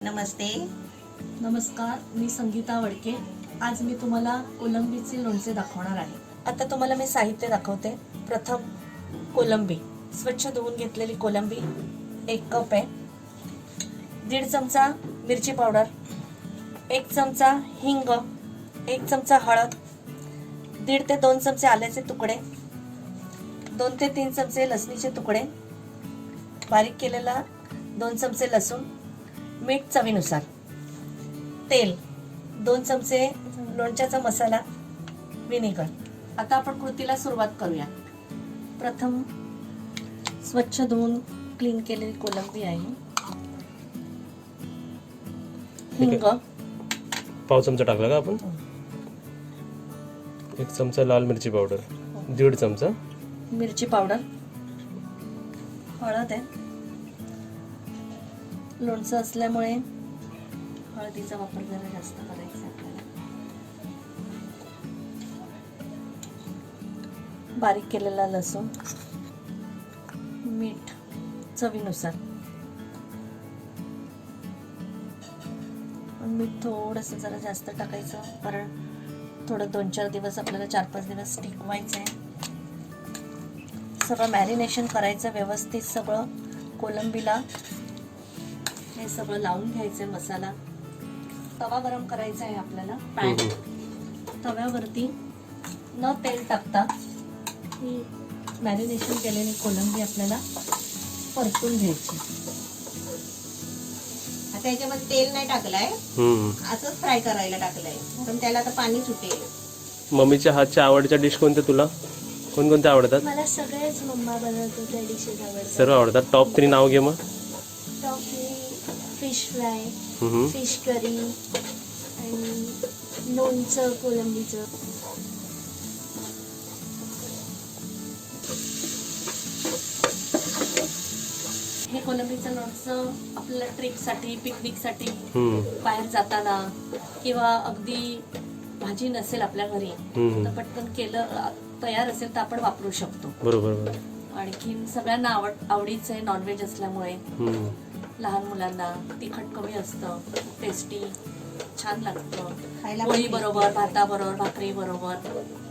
नमस्ते. नमस्कार, मी संगीता वडके. आज मी तुम्हाला कोलंबीचे लोणचे दाखवणार आहे. आता तुम्हाला मी साहित्य दाखवते. प्रथम कोलंबी, स्वच्छ धुवून घेतलेली कोलंबी 1 कप आहे. 1.5 चमचा मिरची पावडर, 1 चमचा हिंग, 1 चमचा हळद, 1.5 ते 2 चमचे आल्याचे तुकडे, 2 ते 3 चमचे लसणीचे तुकडे, बारीक केलेला 2 चमचे लसूण, मीठ चवीनुसार, तेल 2 चमचे, लोणच्याचा मसाला, विनेगर. आता आपण कृतीला सुरुवात करूया. प्रथम स्वच्छ धुवून क्लीन केलेली कोलंबी आहे. हिंग पाव चमचा टाकला का आपण. 1 चमचा लाल मिरची पावडर, 1.5 चमचा मिरची पावडर, हळद आहे. लोणचं असल्यामुळे हळदीचा वापर जरा जास्त करायचा आपल्याला. बारीक केलेला लसूण, मीठ चवीनुसार. मीठ थोडंसं जरा जास्त टाकायचं, कारण थोडं 2-4 दिवस आपल्याला 4-5 दिवस टिकवायचं आहे. सगळं मॅरिनेशन करायचं व्यवस्थित. सगळं कोलंबीला हे सगळं लावून घ्यायचंय मसाला. तवा गरम करायचा आहे आपल्याला. पॅन, तव्यावरती न तेल टाकता ही मॅरिनेशन केलेली कोलंबी आपल्याला परतून घ्यायची. आता याच्यामध्ये तेल नाही टाकलंय, असंच फ्राय करायला टाकलंय, पण त्याला आता पाणी सुटेल. मम्मीच्या हातच्या आवडच्या डिश कोणत्या तुला? कोणकोणत्या आवडतात? मला सगळेच मम्मा बनवतो त्या डिशेस आवडतात. सर्व आवडतात. टॉप 3 नाव घे मग. Top fish fry, fish curry आणि लोणचं कोलंबीचं. हे कोलंबीचं लोणचं आपल्याला ट्रिपसाठी, पिकनिकसाठी, बाहेर जाताना, किंवा अगदी भाजी नसेल आपल्या घरी तर पटकन केलं तयार असेल तर आपण वापरू शकतो. बरोबर. आणखीन सगळ्यांना आवडीचं आहे. नॉनव्हेज असल्यामुळे लहान मुलांना तिखट कमी असतं, टेस्टी छान लागतं. खायला पोळी बरोबर, भाताबरोबर, भाकरी बरोबर,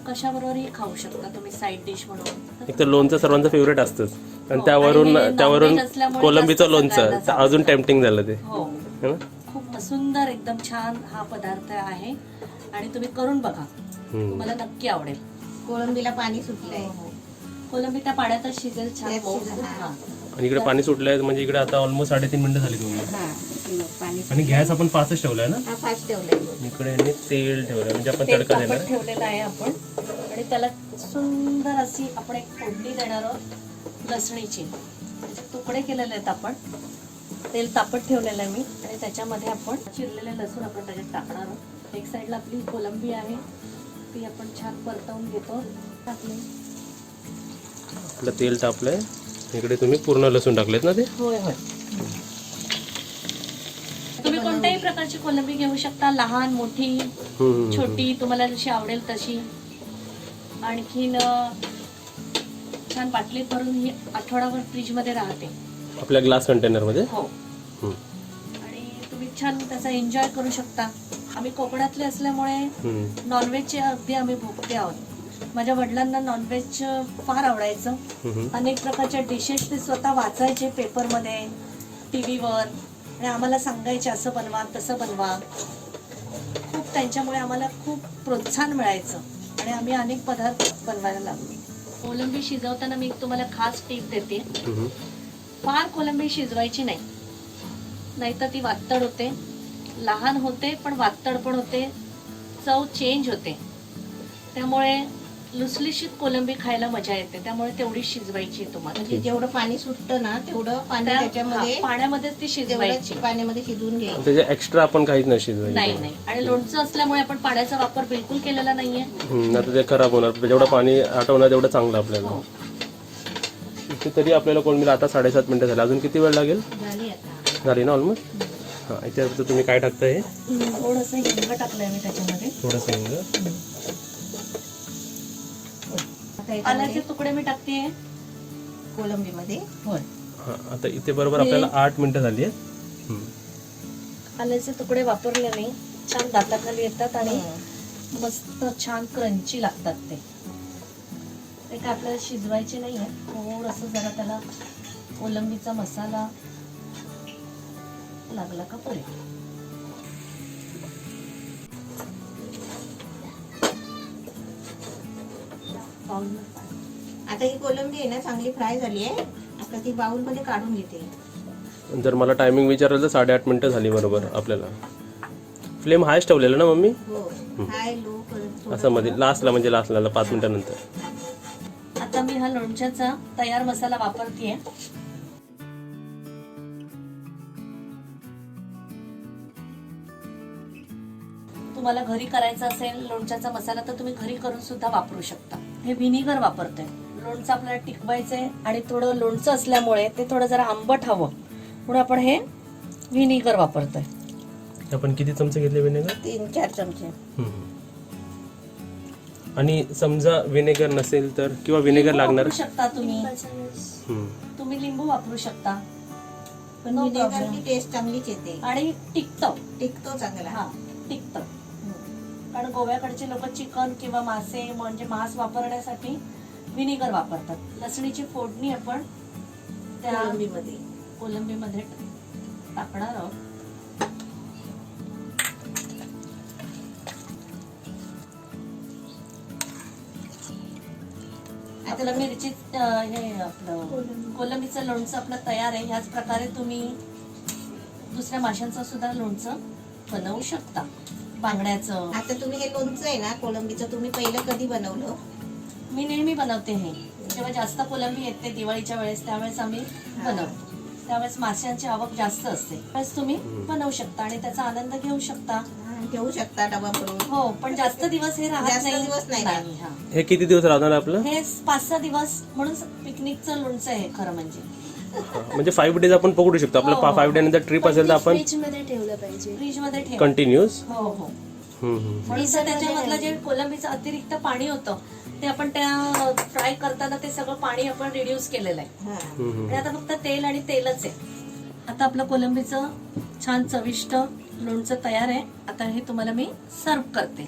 कशाबरोबरही खाऊ शकता तुम्ही साईड डिश म्हणून. एक तर लोणचं सर्वांचं फेवरेट असतंच, आणि हो, त्यावरून आणि त्यावरून non-veg असल्यामुळे कोलंबीचं जास्त लोणचं सगळ्यांना तर अजून टेम्पटिंग झालं ते. हो, है ना? खूप सुंदर एकदम छान हा पदार्थ आहे आणि तुम्ही करून बघा, तुम्हाला नक्की आवडेल. कोळंबीला पाणी सुटलंय. कोलंबी त्या पाण्यातच शिजेल छान. त्यात शिजेल, हा. आणि इकडे पाणी सुटलंय, म्हणजे इकडे आता ऑलमोस्ट 3.5 मिनिटं झाली तुम्ही. पाणी आणि गॅस आपण 5च ठेवलाय ना. हा फास्ट ठेवलंय. इकडे यांनी तेल ठेवलंय, म्हणजे आपण तेल तडका तापत देणार. ठेवलेलं आहे आपण, आणि त्याला सुंदर अशी आपण एक फोडणी देणार आहोत लसणीची. तुकडे केलेले आहेत आपण. तेल तापत ठेवलेलं आहे मी, आणि त्याच्यामध्ये आपण चिरलेले लसूण आपण त्याच्यात टाकणार आहोत. एक साईडला आपली कोलंबी आहे, ती आपण छान परतवून घेतो. टाकली, आपलं तेल तापलंय. इकडे तुम्ही पूर्ण लसूण टाकलेत ना ते. होय होय. तुम्ही कोणत्याही प्रकारची कोलंबी घेऊ शकता, लहान, मोठी, छोटी, तुम्हाला जशी आवडेल तशी. आणखीन छान बाटलीत भरून ही आठवडाभर फ्रीज मध्ये राहते आपल्या ग्लास कंटेनर मध्ये. हो, आणि तुम्ही छान त्याचा एन्जॉय करू शकता. आम्ही कोकणातले असल्यामुळे नॉनव्हेजचे अगदी आम्ही भोगते आहोत. माझ्या वडिलांना नॉनव्हेज फार आवडायचं. अनेक प्रकारच्या डिशेस ते स्वतः वाचायचे पेपरमध्ये, टीव्हीवर, आणि आम्हाला सांगायचे असं बनवा, तसं बनवा. खूप त्यांच्यामुळे आम्हाला खूप प्रोत्साहन मिळायचं, आणि आम्ही अनेक पदार्थ बनवायला लागलो. कोलंबी शिजवताना मी तुम्हाला खास टीप देते. फार कोलंबी शिजवायची नाही, नाहीतर ती वातड होते. लहान होते पण वातड पण होते, चव चेंज होते. त्यामुळे लुसलुशीत कोलंबी खायला मजा येते. त्यामुळे तेवढी शिजवायची तुम्हाला. म्हणजे जेवढं पाणी सुटतं ना तेवढं पाणी त्याच्यामध्ये, पाण्यामध्ये ती शिजवायची. पाण्यामध्ये शिजवून घ्यायचं. त्याच्या एक्स्ट्रा आपण काहीच नाही शिजवायचं. नाही. आणि लोणचं असल्यामुळे आपण पाण्याचा वापर बिलकुल केलेला नाहीये. आता ते खराब होणार. जेवढं पाणी आटवणार तेवढं चांगलं आपल्याला. इथे तरी आपल्याला कोलंबीला आता 7.5 मिनिटं झाली. अजून किती वेळ लागेल? झाली ना ऑलमोस्ट. हा, इथे तुम्ही काय टाकताय? थोडंसं हिंग टाकलंय मी त्याच्यामध्ये. थोडंसं हिंग. आल्याचे तुकडे मी टाकते कोलंबीमध्ये. होय. आता इथे बरोबर आपल्याला 8 मिनिटं झाली आहेत. आल्याचे तुकडे वापरल्याने छान दाताखाली येतात आणि मस्त छान क्रंची लागतात ते काय आपल्याला शिजवायचे नाही आहे. थोडंसं जरा त्याला कोलंबीचा मसाला लागला का पुरे. आता ही कोलंबी आहे ना चांगली फ्राय झाली आहे. आता ती बाउल मध्ये काढून घेते. जर मला टायमिंग विचारलं तर 8.5 मिनिटं झाली बरोबर आपल्याला. फ्लेम हायच ठेवलेला ना मम्मी? हो हाय लो करत असं मध्ये लास्टला म्हणजे लास्टला 5 मिनिटानंतर. आता मी हा लोणच्याचा तयार मसाला वापरतेय. तुम्हाला घरी करायचा असेल लोणच्याचा मसाला तर तुम्ही घरी करून सुद्धा वापरू शकता. हे व्हिनेगर वापरतोय. लोणचं आपल्याला टिकवायचंय आणि थोडं लोणचं असल्यामुळे ते थोडं जरा आंबट हवं म्हणून आपण हे व्हिनेगर वापरतोय. आपण किती चमचे घेतले विनेगर? 3-4 चमचे. आणि समजा विनेगर नसेल तर किंवा विनेगर लागणार? वापरू शकता तुम्ही. लिंबाचा रस. तुम्ही लिंबू वापरू शकता पण No विनेगर problem. ची टेस्ट चांगलीच येते. आणि टिकतं. टिकतो चांगला. हा टिकतं. कारण गोव्याकडचे लोक चिकन किंवा मासे म्हणजे मांस वापरण्यासाठी व्हिनेगर वापरतात. लसणीची फोडणी आपण त्या कोलंबीमध्ये. कोलंबीमध्ये टाकणार आहोत. आपलं मिरची हे आपलं कोलंबीचं लोणचं आपलं तयार आहे. ह्याच प्रकारे तुम्ही दुसऱ्या माशांचं सुद्धा लोणचं बनवू शकता. बांगड्याचं. आता तुम्ही हे लोणचं आहे ना कोलंबीचं तुम्ही पहिलं कधी बनवलं? मी नेहमी बनवते हे. जेव्हा जास्त कोलंबी येते दिवाळीच्या वेळेस त्यावेळेस आम्ही बनवतो. त्यावेळेस माशांची आवक जास्त असते. त्यावेळेस तुम्ही बनवू शकता आणि त्याचा आनंद घेऊ शकता. घेऊ शकता डबा भरून. हो पण जास्त दिवस हे राहत जास्त दिवस नाही नाही. राहत. हा. हे किती दिवस राहणार आपलं? हे 5-6 दिवस म्हणून पिकनिकचं लोणचं आहे खरं म्हणजे. म्हणजे 5 डेज आपण पकडू शकतो. आपलं हो, हो. 5 डे नंतर ट्रिप असेल तर आपण फ्रीज मध्ये ठेवलं पाहिजे. फ्रीज मध्ये ठेवा. कंटिन्यूस. हो हो म्हणून त्याच्यामधलं जे कोलंबीचं अतिरिक्त पाणी होतं ते आपण त्या फ्राय करताना ते सगळं पाणी आपण रिड्यूस केलेलं आहे. आणि आता फक्त तेल आणि तेलच आहे. आता आपलं कोलंबीचं छान चविष्ट लोणचं तयार आहे. आता हे तुम्हाला मी सर्व करते.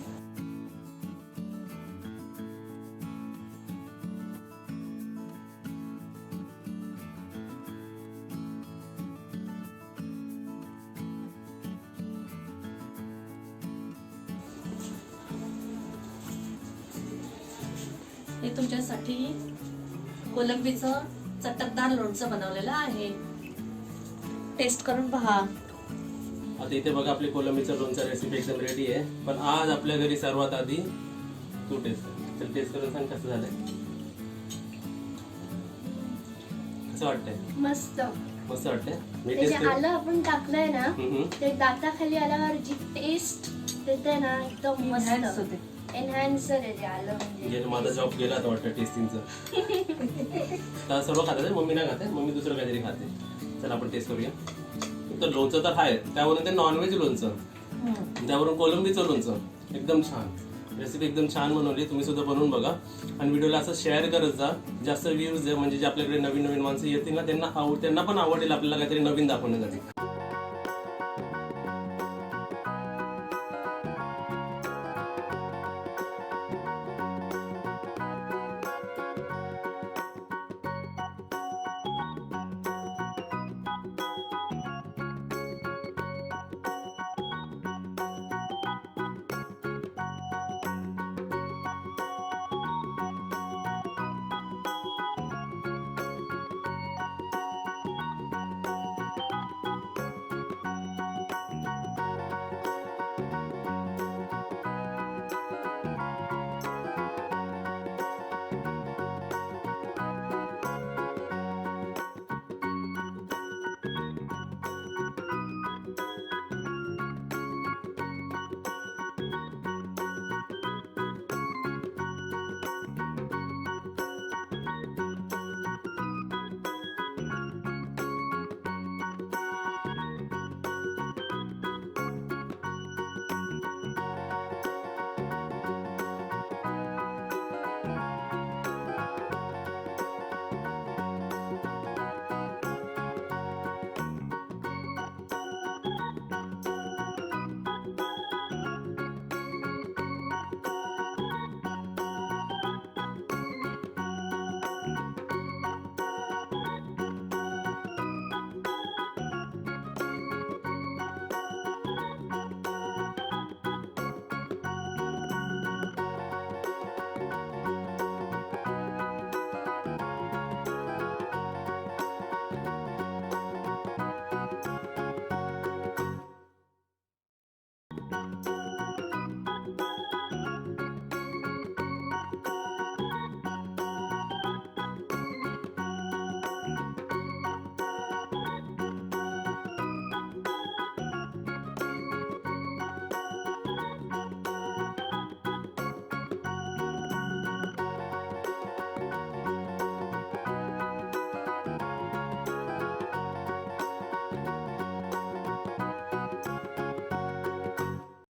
हे तुमच्यासाठी कोलंबीचं चटकदार लोणचं बनवलेलं आहे. टेस्ट करून पहा. आता इथे बघा आपली कोलंबीचं लोणचं रेसिपी एकदम रेडी आहे. पण आज आपल्या घरी सर्वात आधी तू टेस्ट कर. चल टेस्ट करून सांग कसं झालंय. कसं वाटतंय? मस्त. मस्त वाटतंय. मी ते जे टेस्ट आलं आपण टाकलंय ना ते दाताखाली आल्यावर जी टेस्ट देते ना एकदम Enhance मस्त होते. एनहान्सर आहे ते आलं म्हणजे. माझा जॉब गेला आता वाटतं टेस्टिंगचं. तर सर्व खातात. मम्मी नाही खाते. मम्मी दुसरं काहीतरी खाते. चल आपण टेस्ट करूया. तर लोणचं तर आहे त्यावरून ते नॉनव्हेज लोणचं त्यावरून कोलंबीचं लोणचं एकदम छान रेसिपी एकदम छान बनवली. तुम्ही सुद्धा बनवून बघा आणि व्हिडिओला असं शेअर करत जा. जास्त व्ह्यूज म्हणजे जे आपल्याकडे नवीन नवीन माणसं येतील ना त्यांना पण आवडेल आपल्याला काहीतरी नवीन दाखवण्यासाठी. आहे